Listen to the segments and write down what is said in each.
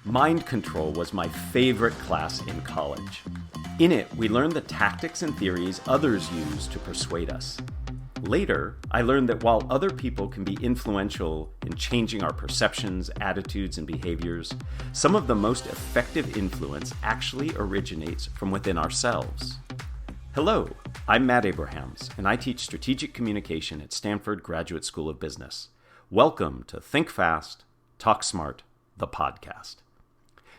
Mind control was my favorite class in college. In it, we learned the tactics and theories others use to persuade us. Later, I learned that while other people can be influential in changing our perceptions, attitudes, and behaviors, some of the most effective influence actually originates from within ourselves. Hello, I'm Matt Abrahams, and I teach strategic communication at Stanford Graduate School of Business. Welcome to Think Fast, Talk Smart, the podcast.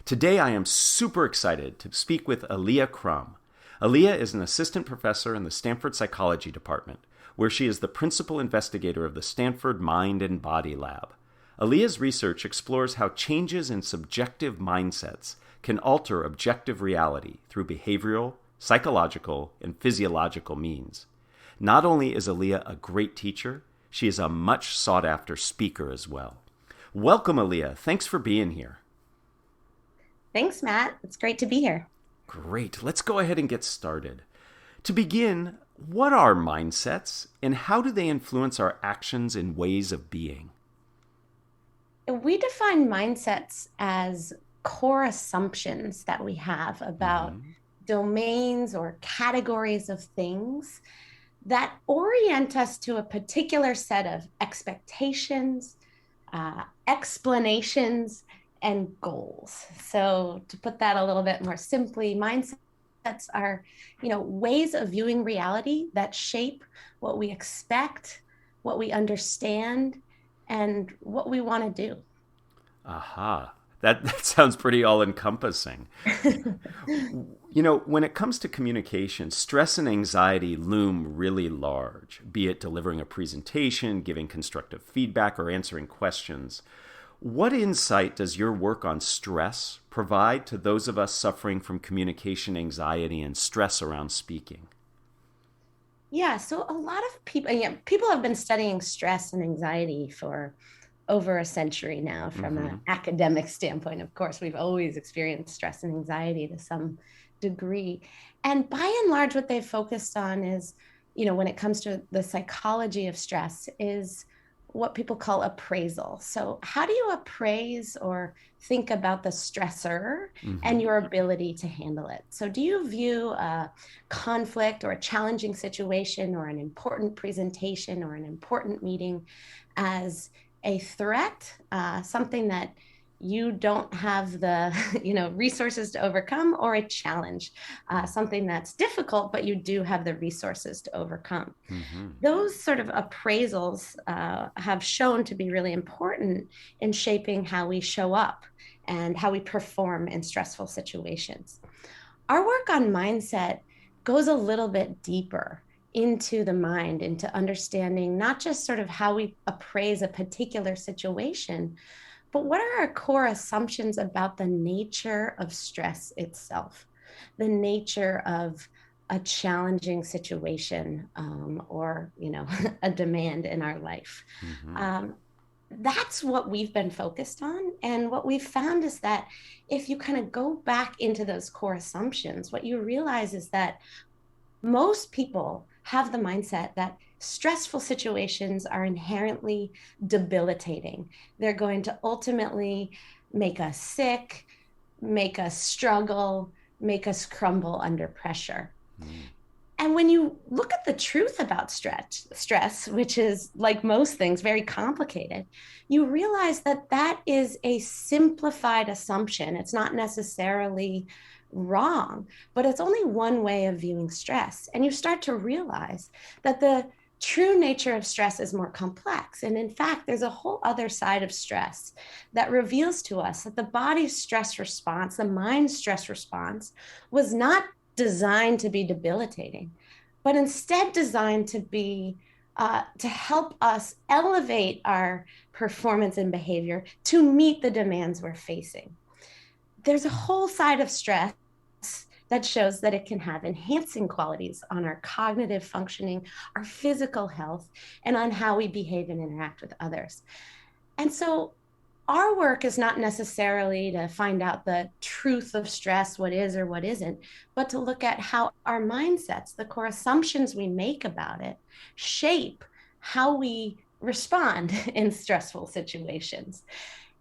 Today, I am super excited to speak with Alia Crum. Alia is an assistant professor in the Stanford Psychology Department, where she is the principal investigator of the Stanford Mind and Body Lab. Alia's research explores how changes in subjective mindsets can alter objective reality through behavioral, psychological, and physiological means. Not only is Alia a great teacher, she is a much sought-after speaker as well. Welcome, Alia. Thanks for being here. Thanks, Matt. It's great to be here. Great. Let's go ahead and get started. To begin, what are mindsets and how do they influence our actions and ways of being? We define mindsets as core assumptions that we have about domains or categories of things that orient us to a particular set of expectations, explanations, and goals. So to put that a little bit more simply, mindsets are, ways of viewing reality that shape what we expect, what we understand, and what we want to do. Aha. That sounds pretty all-encompassing. When it comes to communication, stress and anxiety loom really large, be it delivering a presentation, giving constructive feedback, or answering questions. What insight does your work on stress provide to those of us suffering from communication anxiety and stress around speaking? Yeah, so a lot of people have been studying stress and anxiety for over a century now from an academic standpoint. Of course, we've always experienced stress and anxiety to some degree. And by and large, what they've focused on is, when it comes to the psychology of stress, is what people call appraisal. So how do you appraise or think about the stressor and your ability to handle it? So do you view a conflict or a challenging situation or an important presentation or an important meeting as a threat, something that you don't have the resources to overcome, or a challenge, something that's difficult, but you do have the resources to overcome? Those sort of appraisals have shown to be really important in shaping how we show up and how we perform in stressful situations. Our work on mindset goes a little bit deeper into the mind, into understanding not just sort of how we appraise a particular situation, but what are our core assumptions about the nature of stress itself, the nature of a challenging situation, or a demand in our life. That's what we've been focused on. And what we've found is that if you kind of go back into those core assumptions, what you realize is that most people have the mindset that stressful situations are inherently debilitating. They're going to ultimately make us sick, make us struggle, make us crumble under pressure. And when you look at the truth about stress, which is, like most things, very complicated, you realize that that is a simplified assumption. It's not necessarily wrong, but it's only one way of viewing stress. And you start to realize that the true nature of stress is more complex. And in fact, there's a whole other side of stress that reveals to us that the body's stress response, the mind's stress response, was not designed to be debilitating, but instead designed to be to help us elevate our performance and behavior to meet the demands we're facing. There's a whole side of stress that shows that it can have enhancing qualities on our cognitive functioning, our physical health, and on how we behave and interact with others. And so our work is not necessarily to find out the truth of stress, what is or what isn't, but to look at how our mindsets, the core assumptions we make about it, shape how we respond in stressful situations.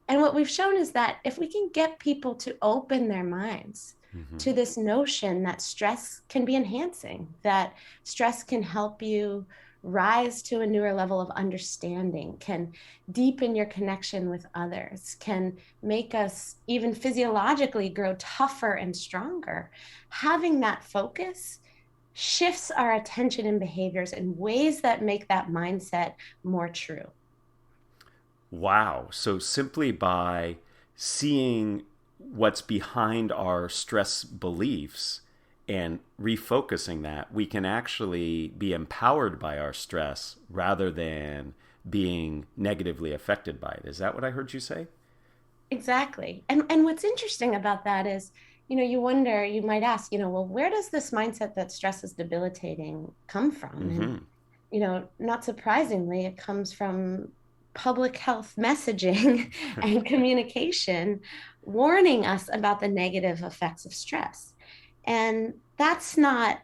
And what we've shown is that if we can get people to open their minds to this notion that stress can be enhancing, that stress can help you rise to a newer level of understanding, can deepen your connection with others, can make us even physiologically grow tougher and stronger, having that focus shifts our attention and behaviors in ways that make that mindset more true. Wow. So simply by seeing what's behind our stress beliefs and refocusing that, we can actually be empowered by our stress rather than being negatively affected by it. Is that what I heard you say? Exactly. And what's interesting about that is, you wonder, you might ask, well, where does this mindset that stress is debilitating come from? And, Mm-hmm. not surprisingly, it comes from public health messaging and communication warning us about the negative effects of stress. And that's not,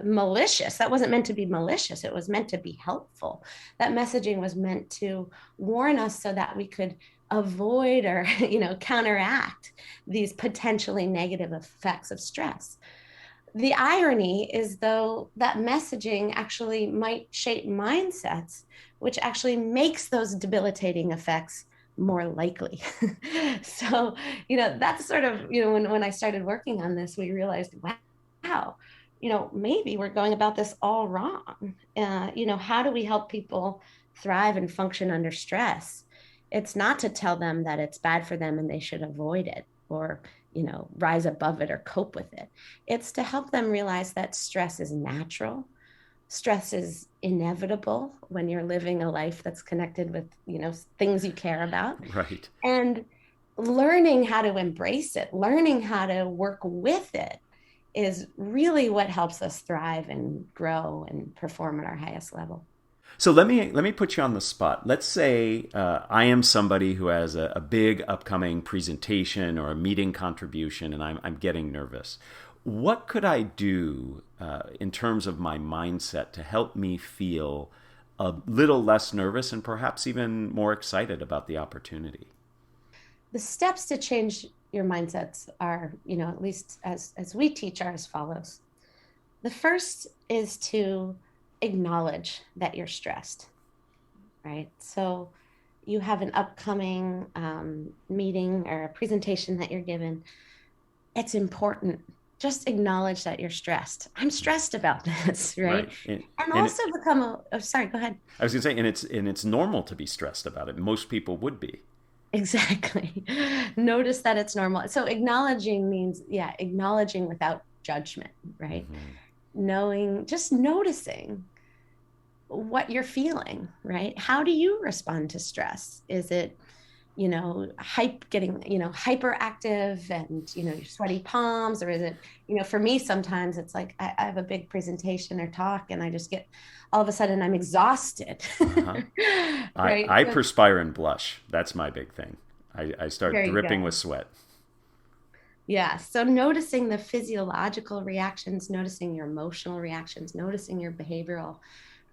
malicious. That wasn't meant to be malicious. It was meant to be helpful. That messaging was meant to warn us so that we could avoid or, counteract these potentially negative effects of stress. The irony is, though, that messaging actually might shape mindsets, which actually makes those debilitating effects more likely. So, that's sort of, when I started working on this, we realized, wow, maybe we're going about this all wrong. How do we help people thrive and function under stress? It's not to tell them that it's bad for them and they should avoid it, or rise above it or cope with it. It's to help them realize that stress is natural. Stress is inevitable when you're living a life that's connected with, things you care about. Right. And learning how to embrace it, learning how to work with it is really what helps us thrive and grow and perform at our highest level. So let me put you on the spot. Let's say I am somebody who has a big upcoming presentation or a meeting contribution, and I'm getting nervous. What could I do in terms of my mindset to help me feel a little less nervous and perhaps even more excited about the opportunity? The steps to change your mindsets are, at least as we teach, are as follows. The first is to acknowledge that you're stressed, right? So you have an upcoming meeting or a presentation that you're given. It's important. Just acknowledge that you're stressed. I'm stressed about this, Right. right? And And also become sorry, go ahead. I was going to say, and it's normal to be stressed about it. Most people would be. Exactly. Notice that it's normal. So acknowledging means, yeah, acknowledging without judgment, right? Mm-hmm. Just noticing what you're feeling, right? How do you respond to stress? Is it, getting, hyperactive and, your sweaty palms? Or is it, for me, sometimes it's like I have a big presentation or talk and I just get, all of a sudden I'm exhausted, Uh-huh. right? I So perspire and blush. That's my big thing. I start there you dripping go. with sweat. Yeah. So noticing the physiological reactions, noticing your emotional reactions, noticing your behavioral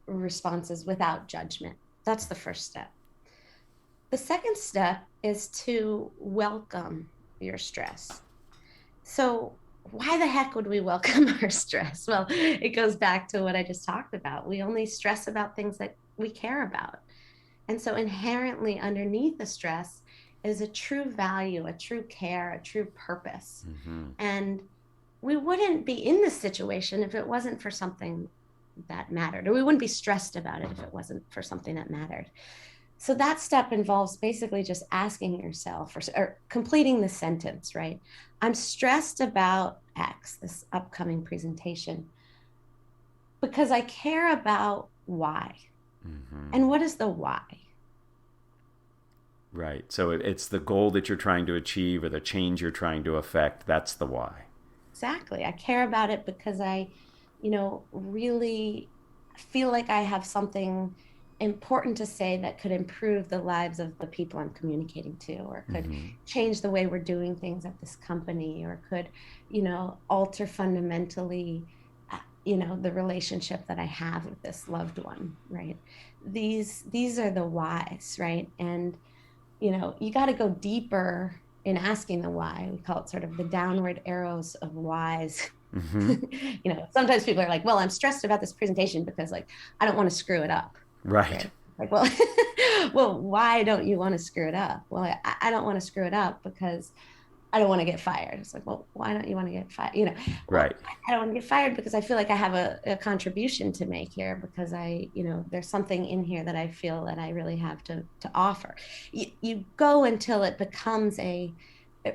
responses without judgment. That's the first step. The second step is to welcome your stress. So, why the heck would we welcome our stress? Well, it goes back to what I just talked about. We only stress about things that we care about. And so, inherently underneath the stress is a true value, a true care, a true purpose. Mm-hmm. And we wouldn't be in this situation if it wasn't for something that mattered, or we wouldn't be stressed about it if it wasn't for something that mattered. So that step involves basically just asking yourself, or completing the sentence, right? I'm stressed about X, this upcoming presentation, because I care about Y. Mm-hmm. And what is the why? Right. So it's the goal that you're trying to achieve or the change you're trying to affect. That's the why. Exactly. I care about it because I, really feel like I have something important to say that could improve the lives of the people I'm communicating to, or could Mm-hmm. change the way we're doing things at this company, or could, alter fundamentally, the relationship that I have with this loved one, right? These are the whys, right? And you got to go deeper in asking the why. We call it sort of the downward arrows of whys. Mm-hmm. Sometimes people are like, well, I'm stressed about this presentation because like, I don't want to screw it up. Right. Right. Like, well, well, why don't you want to screw it up? Well, I don't want to screw it up because I don't want to get fired. It's like, well, why don't you want to get fired? Well, Right. I don't want to get fired because I feel like I have a contribution to make here because there's something in here that I feel that I really have to offer. You go until it becomes it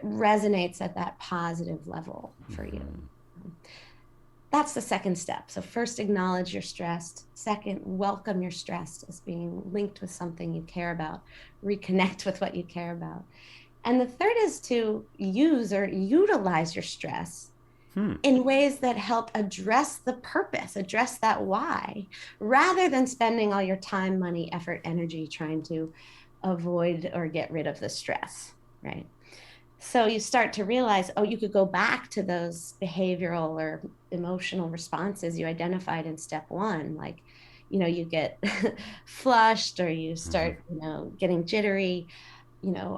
resonates at that positive level for you. That's the second step. So first, acknowledge you're stressed. Second, welcome your stress as being linked with something you care about. Reconnect with what you care about. And the third is to use or utilize your stress in ways that help address the purpose, address that why, rather than spending all your time, money, effort, energy trying to avoid or get rid of the stress, right? So you start to realize, oh, you could go back to those behavioral or emotional responses you identified in step one, like, you get flushed or you start, getting jittery.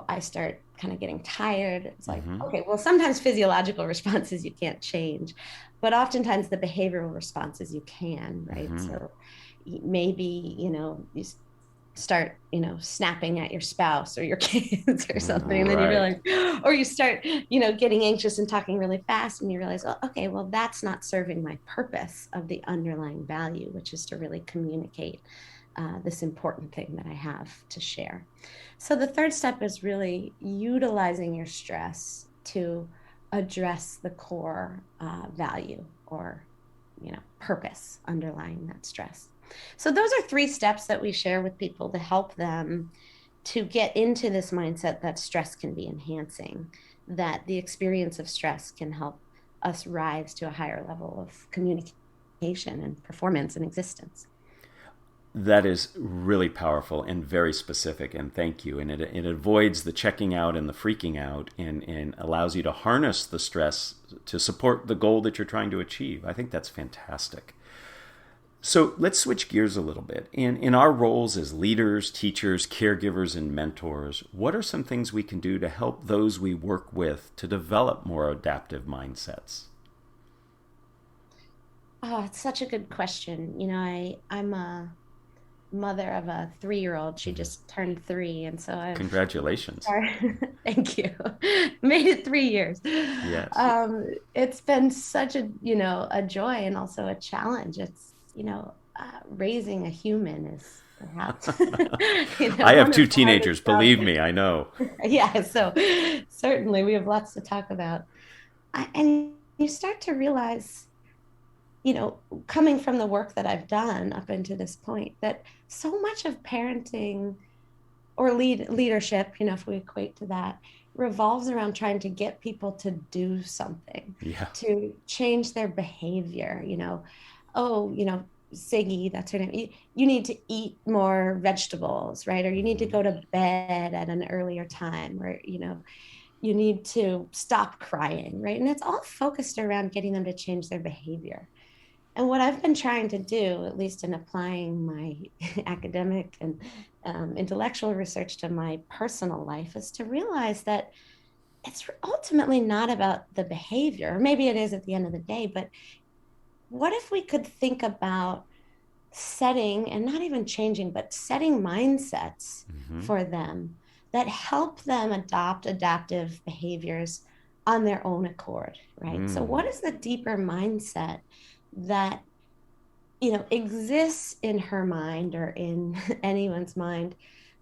I start kind of getting tired. It's like, okay, well, sometimes physiological responses you can't change, but oftentimes the behavioral responses you can, right? So maybe, you start, snapping at your spouse or your kids or something. And then you realize, or you start, getting anxious and talking really fast and you realize, oh, okay, well, that's not serving my purpose of the underlying value, which is to really communicate this important thing that I have to share. So the third step is really utilizing your stress to address the core value or, purpose underlying that stress. So those are 3 steps that we share with people to help them to get into this mindset that stress can be enhancing, that the experience of stress can help us rise to a higher level of communication and performance and existence. That is really powerful and very specific, and thank you. And it avoids the checking out and the freaking out and allows you to harness the stress to support the goal that you're trying to achieve. I think that's fantastic. So let's switch gears a little bit. In our roles as leaders, teachers, caregivers, and mentors, what are some things we can do to help those we work with to develop more adaptive mindsets? Oh, it's such a good question. I'm a mother of a 3-year-old. She just turned 3, and so Congratulations. Thank you. Made it 3 years. Yes. It's been such a joy and also a challenge. It's raising a human is perhaps I have 2 teenagers, believe me, I know. Yeah, so certainly we have lots to talk about. And you start to realize, coming from the work that I've done up until this point, that so much of parenting or leadership, if we equate to that, revolves around trying to get people to do something, to change their behavior. Siggy, that's her name. You need to eat more vegetables, right? Or you need to go to bed at an earlier time, or, you need to stop crying, right? And it's all focused around getting them to change their behavior. And what I've been trying to do, at least in applying my academic and intellectual research to my personal life, is to realize that it's ultimately not about the behavior. Or maybe it is at the end of the day, but what if we could think about setting, and not even changing, but setting mindsets for them that help them adopt adaptive behaviors on their own accord, right? So what is the deeper mindset that exists in her mind or in anyone's mind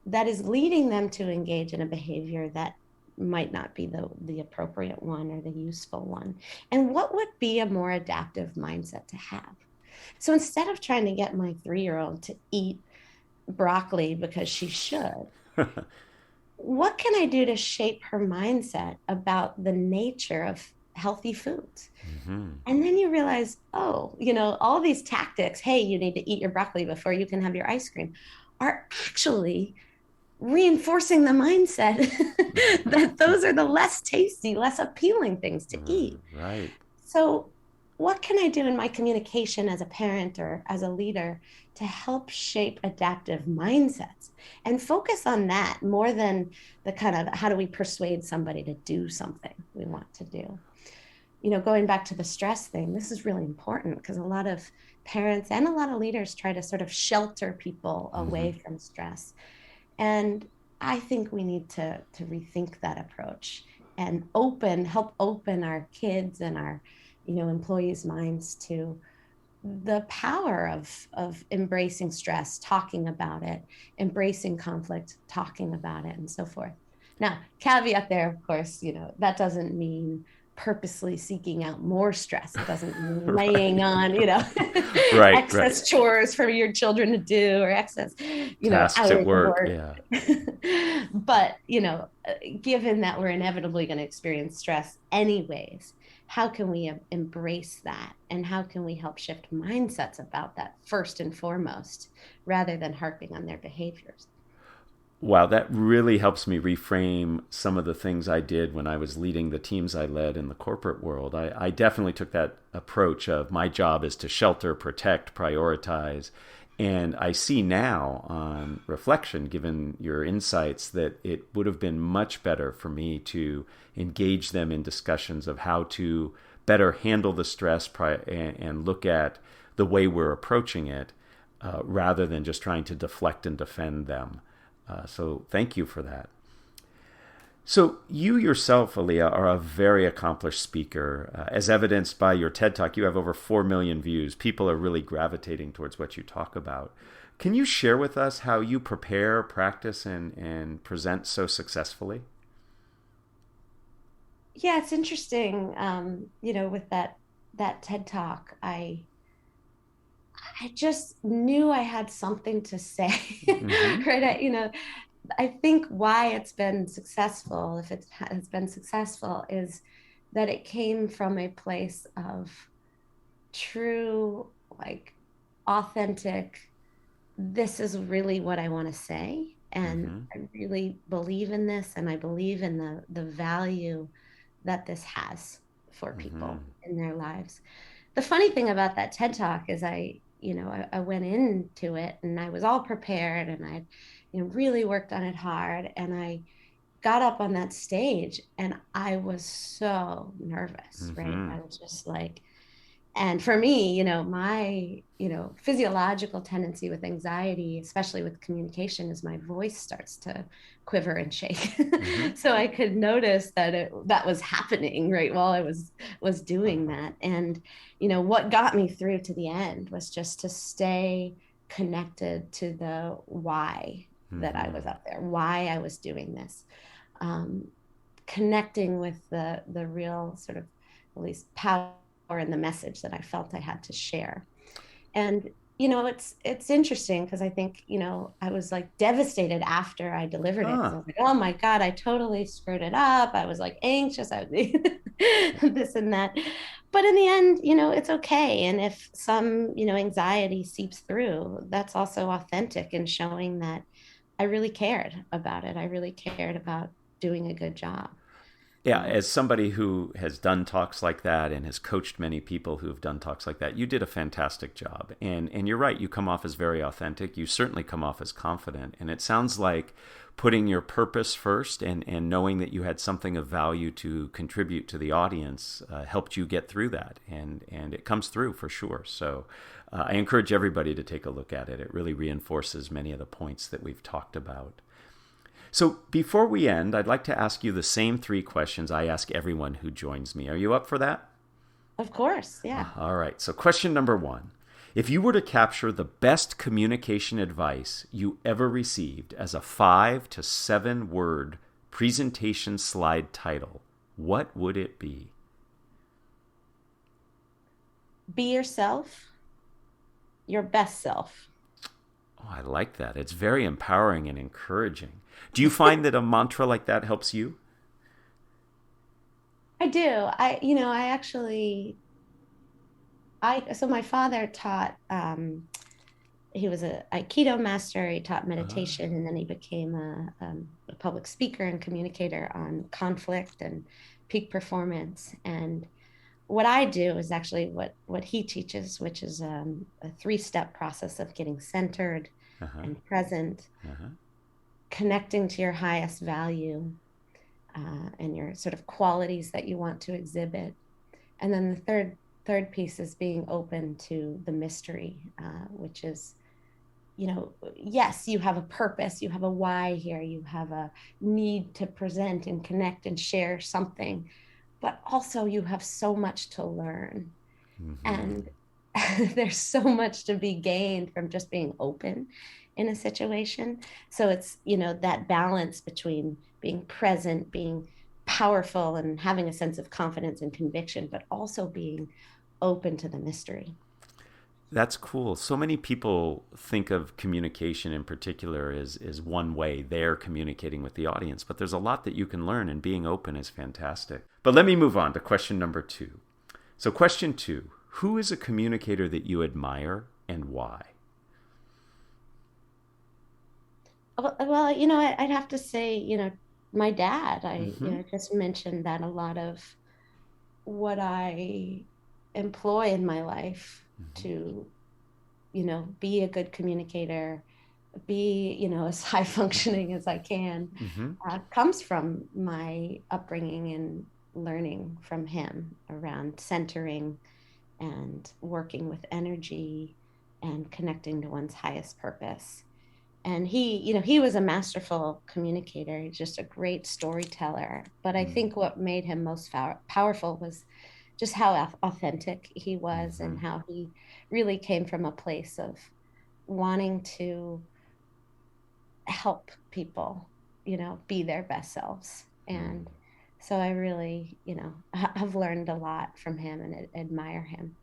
that is leading them to engage in a behavior that might not be the appropriate one or the useful one? And what would be a more adaptive mindset to have? So instead of trying to get my 3-year-old to eat broccoli because she should, what can I do to shape her mindset about the nature of healthy foods? And then you realize, all these tactics, hey, you need to eat your broccoli before you can have your ice cream, are actually reinforcing the mindset that those are the less tasty, less appealing things to eat. Right. So what can I do in my communication as a parent or as a leader to help shape adaptive mindsets and focus on that more than the kind of how do we persuade somebody to do something we want to do. Going back to the stress thing, this is really important because a lot of parents and a lot of leaders try to sort of shelter people away from stress. And I think we need to rethink that approach and help open our kids and our, employees' minds to the power of embracing stress, talking about it, embracing conflict, talking about it, and so forth. Now, caveat there, of course, that doesn't mean purposely seeking out more stress. It doesn't mean laying on, excess chores for your children to do or excess, tasks hours at work. of work. Yeah. But, given that we're inevitably going to experience stress anyways, how can we embrace that? And how can we help shift mindsets about that first and foremost, rather than harping on their behaviors? Wow, that really helps me reframe some of the things I did when I was leading the teams I led in the corporate world. I definitely took that approach of my job is to shelter, protect, prioritize. And I see now on reflection, given your insights, that it would have been much better for me to engage them in discussions of how to better handle the stress and look at the way we're approaching it rather than just trying to deflect and defend them. So thank you for that. So you yourself, Alia, are a very accomplished speaker. As evidenced by your TED Talk, you have over 4 million views. People are really gravitating towards what you talk about. Can you share with us how you prepare, practice, and present so successfully? Yeah, it's interesting. With that TED Talk, I just knew I had something to say, right? I think why it's been successful, if it has been successful, is that it came from a place of true, like, authentic, this is really what I want to say. And I really believe in this, and I believe in the value that this has for people in their lives. The funny thing about that TED Talk is I went into it and I was all prepared and I really worked on it hard. And I got up on that stage and I was so nervous, right? I was just like, and for me, my, physiological tendency with anxiety, especially with communication, is my voice starts to quiver and shake. So I could notice that that was happening right while I was doing that. And, what got me through to the end was just to stay connected to the why that I was up there, why I was doing this, connecting with the real sort of, at least, power in the message that I felt I had to share. And it's interesting because I think I was like devastated after I delivered it. I was like, oh my God, I totally screwed it up. I was like anxious, I was this and that. But in the end, it's okay. And if some anxiety seeps through, that's also authentic and showing that I really cared about it. I really cared about doing a good job. Yeah, as somebody who has done talks like that and has coached many people who have done talks like that, you did a fantastic job. And you're right, you come off as very authentic. You certainly come off as confident. And it sounds like putting your purpose first and knowing that you had something of value to contribute to the audience helped you get through that. And it comes through for sure. So I encourage everybody to take a look at it. It really reinforces many of the points that we've talked about. So before we end, I'd like to ask you the same 3 questions I ask everyone who joins me. Are you up for that? Of course, yeah. All right. So question number 1. If you were to capture the best communication advice you ever received as a 5 to 7 word presentation slide title, what would it be? Be yourself, your best self. Oh, I like that. It's very empowering and encouraging. Do you find that a mantra like that helps you? I do. So my father taught, he was a Aikido master. He taught meditation, and then he became a public speaker and communicator on conflict and peak performance. And what I do is actually what he teaches, which is a 3-step process of getting centered and present, connecting to your highest value and your sort of qualities that you want to exhibit. And then the third piece is being open to the mystery, which is, yes, you have a purpose, you have a why here, you have a need to present and connect and share something, but also you have so much to learn. And there's so much to be gained from just being open in a situation. So it's, that balance between being present, being powerful, and having a sense of confidence and conviction, but also being open to the mystery. That's cool. So many people think of communication in particular as one way they're communicating with the audience, but there's a lot that you can learn, and being open is fantastic. But let me move on to question number 2. So question 2, who is a communicator that you admire and why? Well, I'd have to say, my dad. I just mentioned that a lot of what I employ in my life to, be a good communicator, be, as high functioning as I can, comes from my upbringing and learning from him around centering and working with energy and connecting to one's highest purpose. And he was a masterful communicator. He's just a great storyteller. But I think what made him most powerful was just how authentic he was, and how he really came from a place of wanting to help people, be their best selves. And so I really, have learned a lot from him and admire him.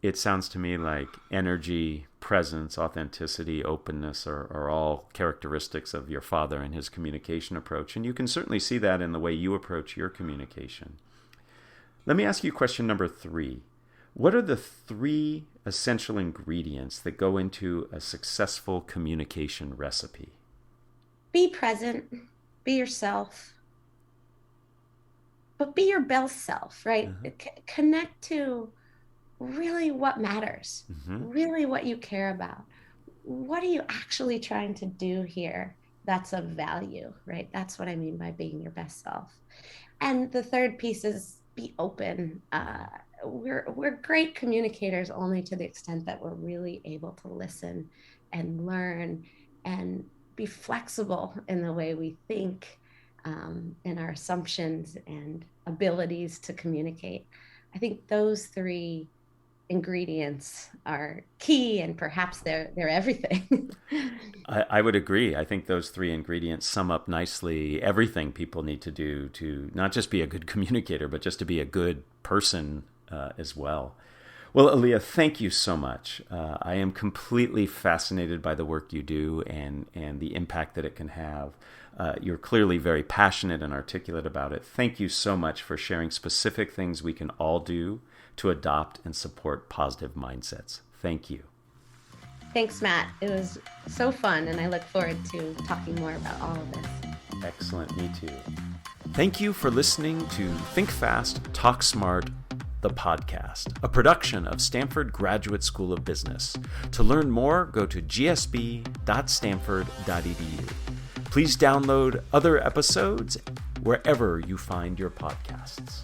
It sounds to me like energy, presence, authenticity, openness are all characteristics of your father and his communication approach. And you can certainly see that in the way you approach your communication. Let me ask you question number 3. What are the 3 essential ingredients that go into a successful communication recipe? Be present, be yourself, but be your best self, right? Connect to really what matters, really what you care about. What are you actually trying to do here that's of value, right? That's what I mean by being your best self. And the third piece is be open. We're great communicators only to the extent that we're really able to listen and learn and be flexible in the way we think, in our assumptions and abilities to communicate. I think those 3 ingredients are key, and perhaps they're everything. I would agree. I think those 3 ingredients sum up nicely everything people need to do to not just be a good communicator, but just to be a good person as well. Well, Alia, thank you so much. I am completely fascinated by the work you do and the impact that it can have. You're clearly very passionate and articulate about it. Thank you so much for sharing specific things we can all do to adopt and support positive mindsets. Thank you. Thanks, Matt. It was so fun, and I look forward to talking more about all of this. Excellent. Me too. Thank you for listening to Think Fast, Talk Smart, the podcast, a production of Stanford Graduate School of Business. To learn more, go to gsb.stanford.edu. Please download other episodes wherever you find your podcasts.